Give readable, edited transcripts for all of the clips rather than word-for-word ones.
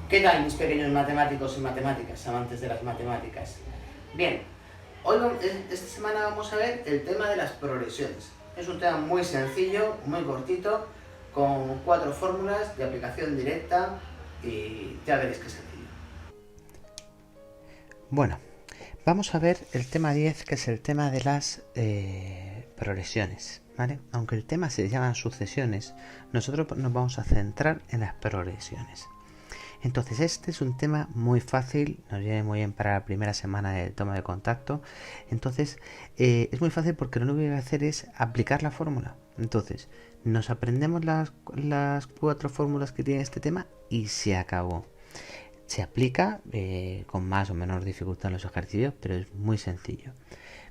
¿Qué tal, mis pequeños matemáticos y matemáticas, amantes de las matemáticas? Bien, esta semana vamos a ver el tema de las progresiones. Es un tema muy sencillo, muy cortito, con 4 fórmulas de aplicación directa y ya veréis qué sencillo. Bueno, vamos a ver el tema 10, que es el tema de las progresiones, ¿vale? Aunque el tema se llama sucesiones, nosotros nos vamos a centrar en las progresiones. Entonces este es un tema muy fácil, nos viene muy bien para la primera semana de toma de contacto. Entonces es muy fácil porque lo único que hay que hacer es aplicar la fórmula. Entonces nos aprendemos las 4 fórmulas que tiene este tema y se acabó. Se aplica con más o menos dificultad en los ejercicios, pero es muy sencillo.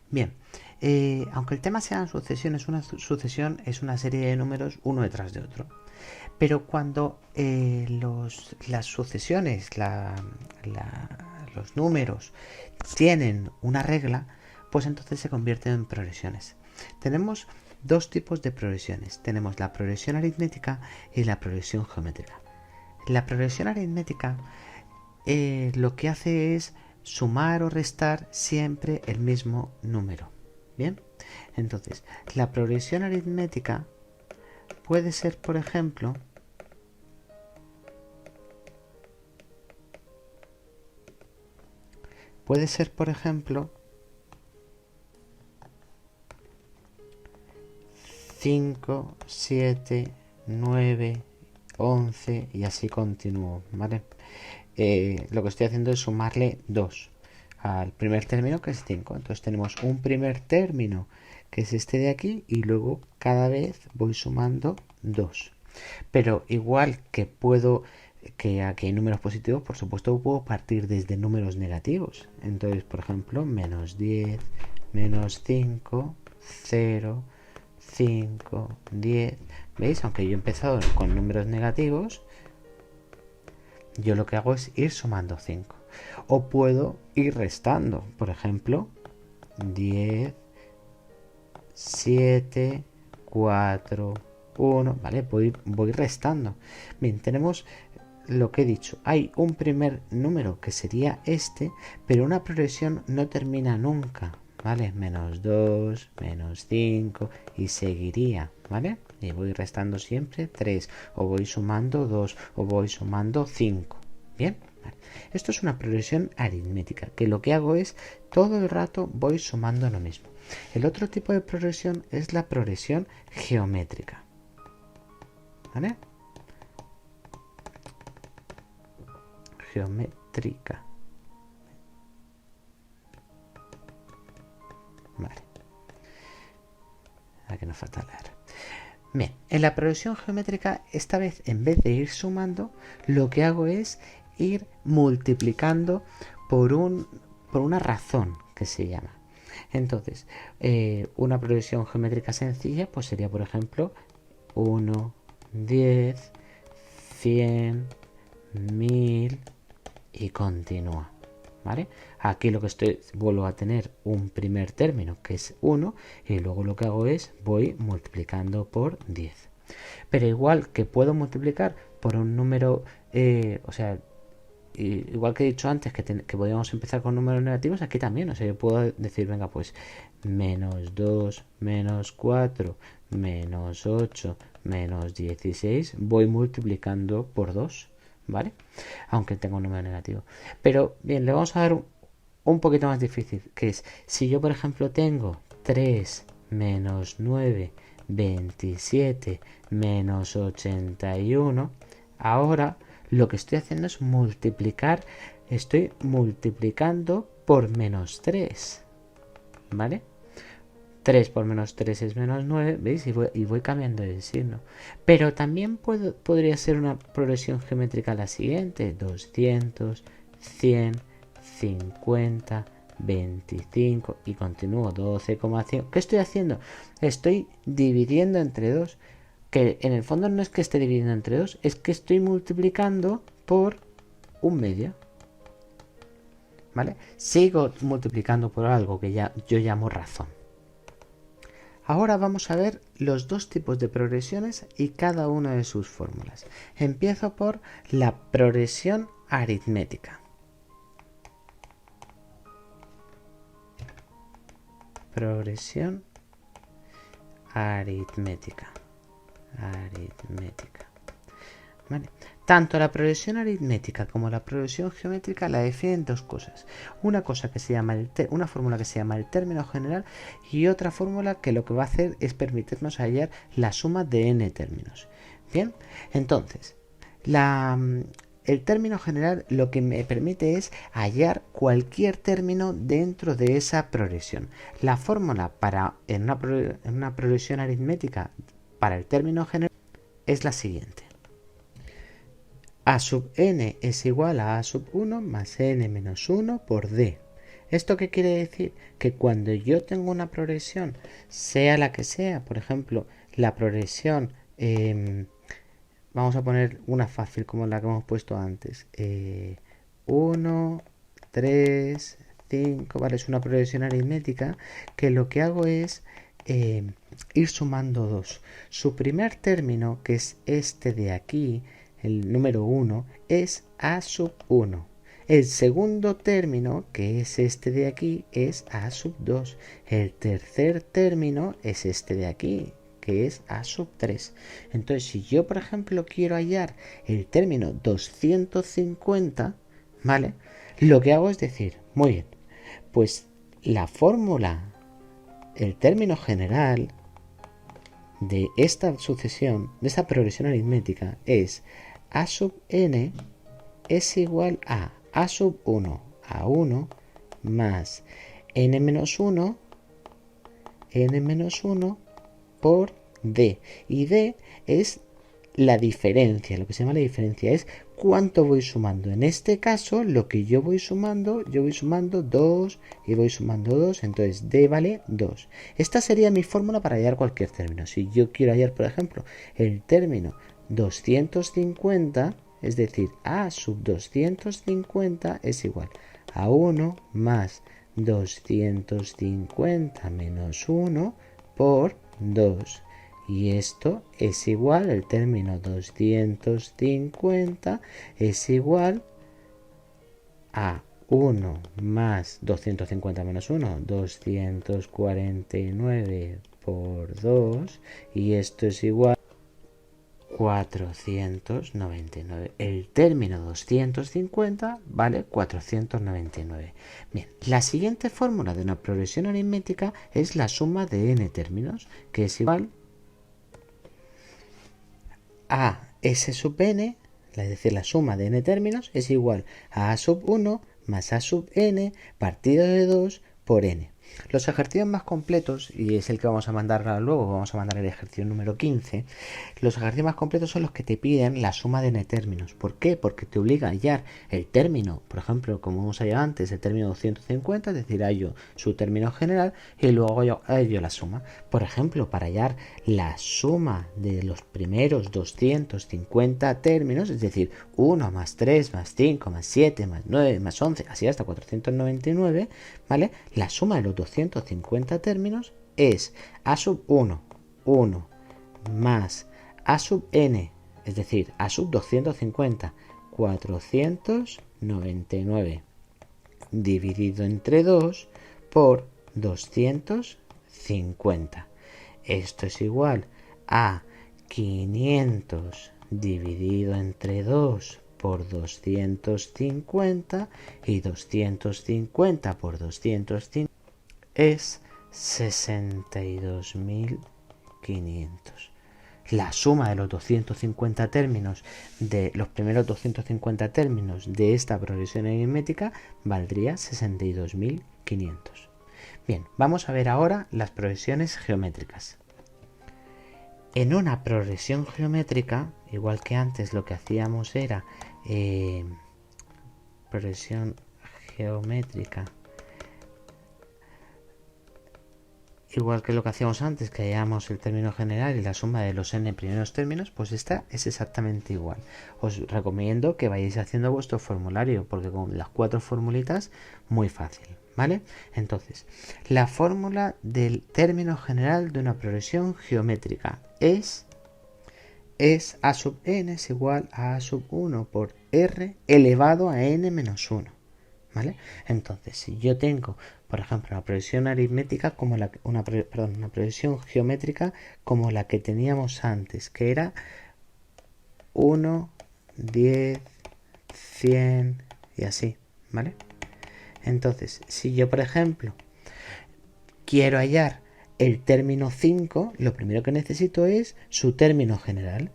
Bien, aunque el tema sean sucesiones, una sucesión es una serie de números uno detrás de otro. Pero cuando las sucesiones, los números tienen una regla, pues entonces se convierten en progresiones. Tenemos dos tipos de progresiones. Tenemos la progresión aritmética y la progresión geométrica. La progresión aritmética lo que hace es sumar o restar siempre el mismo número. Bien, entonces la progresión aritmética puede ser, por ejemplo, puede ser, por ejemplo, 5, 7, 9, 11 y así continúo, ¿vale? Lo que estoy haciendo es sumarle 2 al primer término, que es 5. Entonces tenemos un primer término, que es este de aquí, y luego cada vez voy sumando 2. Pero igual que puedo, que aquí hay números positivos, por supuesto puedo partir desde números negativos. Entonces, por ejemplo, menos 10, menos 5, 0, 5, 10. ¿Veis? Aunque yo he empezado con números negativos, yo lo que hago es ir sumando 5. O puedo ir restando. Por ejemplo, 10, 7, 4, 1. ¿Vale? Voy restando. Bien, tenemos lo que he dicho. Hay un primer número que sería este, pero una progresión no termina nunca. ¿Vale? Menos 2, menos 5 y seguiría. ¿Vale? Y voy restando siempre 3, o voy sumando 2, o voy sumando 5. ¿Bien? Vale. Esto es una progresión aritmética, que lo que hago es todo el rato voy sumando lo mismo. El otro tipo de progresión es la progresión geométrica. ¿Vale? Geométrica. Vale. Aquí nos falta leer. Bien, en la progresión geométrica, esta vez en vez de ir sumando, lo que hago es ir multiplicando por una razón que se llama. Entonces, una progresión geométrica sencilla pues sería, por ejemplo, 1, 10, 100, 1000 y continúa. ¿Vale? Aquí lo que vuelvo a tener un primer término que es 1 y luego lo que hago es voy multiplicando por 10. Pero igual que puedo multiplicar por un número, o sea, igual que he dicho antes que podíamos empezar con números negativos, aquí también, o sea, yo puedo decir, venga, pues menos 2, menos 4, menos 8, menos 16, voy multiplicando por 2. ¿Vale? Aunque tenga un número negativo. Pero bien, le vamos a dar un poquito más difícil, que es, si yo por ejemplo tengo 3 menos 9, 27 menos 81, ahora lo que estoy haciendo es estoy multiplicando por menos 3, ¿vale? 3 por menos 3 es menos 9, ¿veis? Y voy cambiando de signo. Pero también podría ser una progresión geométrica la siguiente. 200, 100, 50, 25 y continúo 12,5. ¿Qué estoy haciendo? Estoy dividiendo entre 2. Que en el fondo no es que esté dividiendo entre 2, es que estoy multiplicando por un medio. ¿Vale? Sigo multiplicando por algo que yo llamo razón. Ahora vamos a ver los dos tipos de progresiones y cada una de sus fórmulas. Empiezo por la progresión aritmética. Progresión aritmética. ¿Vale? Tanto la progresión aritmética como la progresión geométrica la definen dos cosas. Una cosa que se llama una fórmula que se llama el término general y otra fórmula que lo que va a hacer es permitirnos hallar la suma de n términos. Bien, entonces, el término general lo que me permite es hallar cualquier término dentro de esa progresión. La fórmula en una progresión aritmética para el término general es la siguiente. A sub n es igual a sub 1 más n menos 1 por d. ¿Esto qué quiere decir? Que cuando yo tengo una progresión, sea la que sea, por ejemplo, la progresión, vamos a poner una fácil como la que hemos puesto antes, 1, 3, 5, ¿vale? Es una progresión aritmética que lo que hago es ir sumando 2. Su primer término, que es este de aquí, el número 1, es a sub 1. El segundo término, que es este de aquí, es a sub 2. El tercer término es este de aquí, que es a sub 3. Entonces, si yo, por ejemplo, quiero hallar el término 250, ¿vale? Lo que hago es decir, muy bien, pues la fórmula, el término general de esta sucesión, de esta progresión aritmética, es a sub n es igual a sub 1 a 1 más n menos 1 por d. Y d es la diferencia, lo que se llama la diferencia es cuánto voy sumando. En este caso, lo que yo voy sumando 2 y voy sumando 2, entonces d vale 2. Esta sería mi fórmula para hallar cualquier término. Si yo quiero hallar, por ejemplo, el término 250, es decir, a sub 250 es igual a 1 más 250 menos 1 por 2. Y esto es igual, el término 250 es igual a 1 más 250 menos 1, 249 por 2. Y esto es igual a 499. El término 250 vale 499. Bien, la siguiente fórmula de una progresión aritmética es la suma de n términos, que es igual a s sub n, es decir, la suma de n términos, es igual a sub 1 más a sub n partido de 2 por n. Los ejercicios más completos, y es el que vamos a mandar luego, vamos a mandar el ejercicio número 15, los ejercicios más completos son los que te piden la suma de n términos. ¿Por qué? Porque te obliga a hallar el término, por ejemplo, como hemos hallado antes, el término 250, es decir, hallo su término general y luego hallo la suma. Por ejemplo, para hallar la suma de los primeros 250 términos, es decir, 1 más 3 más 5 más 7 más 9 más 11, así hasta 499, ¿vale? La suma de los 250 términos es a sub 1, 1 más a sub n, es decir, a sub 250, 499 dividido entre 2 por 250. Esto es igual a 500 dividido entre 2 por 250 y 250 por 250 es 62.500. La suma de los 250 términos, de los primeros 250 términos de esta progresión aritmética valdría 62.500. Bien, vamos a ver ahora las progresiones geométricas. En una progresión geométrica, igual que antes lo que hacíamos era progresión geométrica, igual que lo que hacíamos antes, que hallamos el término general y la suma de los n primeros términos, pues esta es exactamente igual. Os recomiendo que vayáis haciendo vuestro formulario, porque con las 4 formulitas, muy fácil, ¿vale? Entonces, la fórmula del término general de una progresión geométrica es es a sub n es igual a sub 1 por r elevado a n menos 1. ¿Vale? Entonces, si yo tengo, por ejemplo, una progresión aritmética como una progresión geométrica como la que teníamos antes, que era 1, 10, 100 y así, ¿vale? Entonces, si yo, por ejemplo, quiero hallar el término 5, lo primero que necesito es su término general.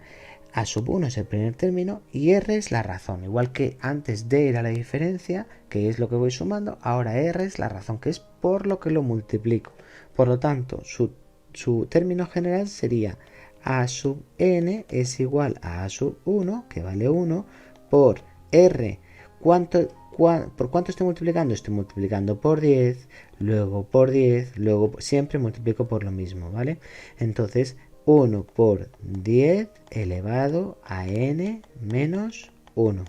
A sub 1 es el primer término y R es la razón. Igual que antes D era la diferencia, que es lo que voy sumando, ahora R es la razón, que es por lo que lo multiplico. Por lo tanto, su término general sería A sub n es igual a sub 1, que vale 1, por R. ¿Por cuánto estoy multiplicando? Estoy multiplicando por 10, luego por 10, luego siempre multiplico por lo mismo, ¿vale? Entonces, 1 por 10 elevado a n menos 1.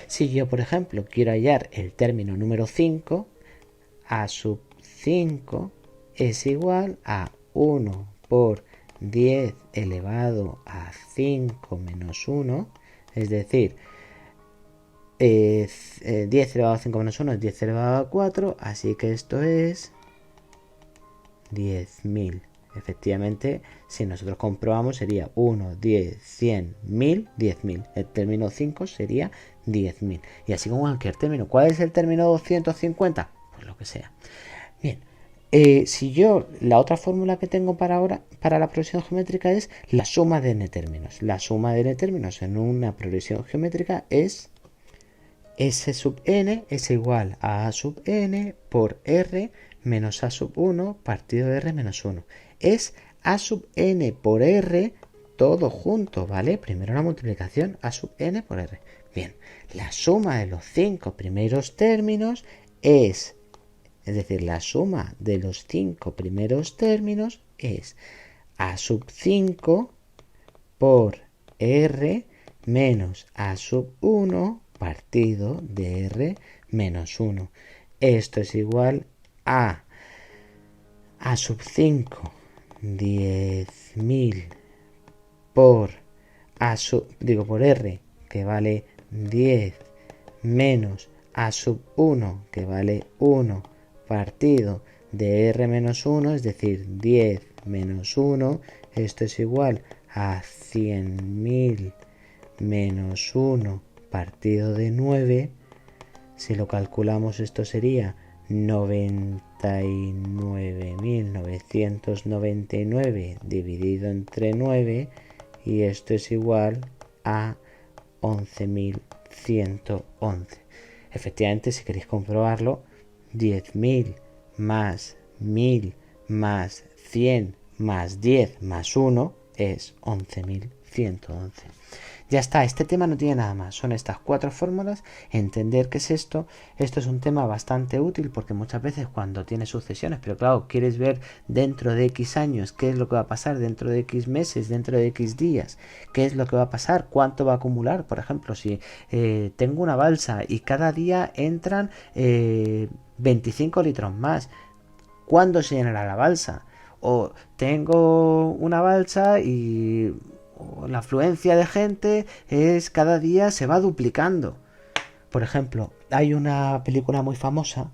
Si yo, por ejemplo, quiero hallar el término número 5, a sub 5 es igual a 1 por 10 elevado a 5 menos 1, es decir, 10 elevado a 5 menos 1 es 10 elevado a 4, así que esto es 10.000. Efectivamente, si nosotros comprobamos sería 1, 10, 100, 1000, 10.000. El término 5 sería 10.000. Y así como cualquier término. ¿Cuál es el término 250? Pues lo que sea. Bien. Si yo, la otra fórmula que tengo para ahora, para la progresión geométrica es la suma de n términos. La suma de n términos en una progresión geométrica es S sub n es igual a sub n por r menos a sub 1 partido de r menos 1. Es a sub n por r todo junto, ¿vale? Primero la multiplicación a sub n por r. Bien, la suma de los 5 primeros términos es decir, la suma de los 5 primeros términos es a sub 5 por r menos a sub 1 partido de r menos 1. Esto es igual a sub 5 10.000 por por r, que vale 10, menos a sub 1, que vale 1, partido de r menos 1, es decir, 10 menos 1, esto es igual a 100.000 menos 1 partido de 9. Si lo calculamos, esto sería 99.999 dividido entre 9, y esto es igual a 11.111. Efectivamente, si queréis comprobarlo, 10.000 más 1.000 más 100 más 10 más 1 es 11.111. Ya está, este tema no tiene nada más, son estas 4 fórmulas. Entender qué es esto es un tema bastante útil, porque muchas veces cuando tienes sucesiones, pero claro, quieres ver dentro de X años qué es lo que va a pasar, dentro de X meses, dentro de X días, qué es lo que va a pasar, cuánto va a acumular. Por ejemplo, si tengo una balsa y cada día entran 25 litros más, ¿cuándo se llenará la balsa? O tengo una balsa y la afluencia de gente es cada día se va duplicando. Por ejemplo, hay una película muy famosa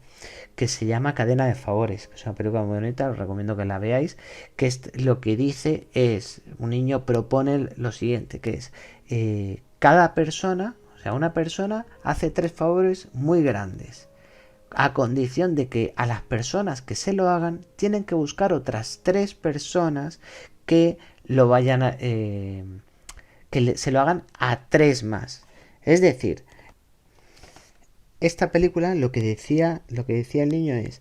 que se llama Cadena de Favores, que es una película muy bonita, os recomiendo que la veáis, que lo que dice es, un niño propone lo siguiente, que es cada persona, o sea, una persona hace 3 favores muy grandes, a condición de que a las personas que se lo hagan tienen que buscar otras 3 personas que lo vayan a, se lo hagan a 3 más. Es decir, esta película lo que decía el niño es,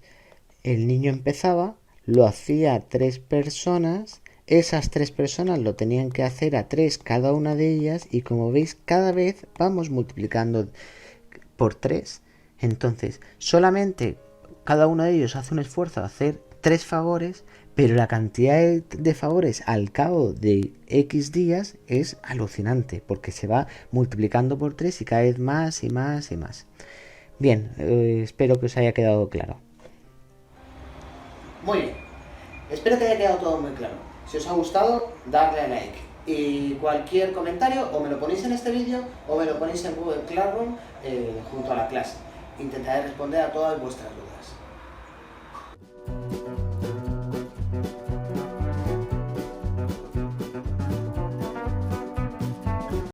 el niño empezaba, lo hacía a 3 personas, esas 3 personas lo tenían que hacer a 3 cada una de ellas, y como veis cada vez vamos multiplicando por 3. Entonces, solamente cada uno de ellos hace un esfuerzo de hacer 3 favores, pero la cantidad de favores al cabo de X días es alucinante, porque se va multiplicando por 3 y cada vez más y más y más. Bien, espero que os haya quedado claro. Muy bien, espero que haya quedado todo muy claro. Si os ha gustado, darle a like. Y cualquier comentario o me lo ponéis en este vídeo o me lo ponéis en Google Classroom junto a la clase. Intentaré responder a todas vuestras dudas.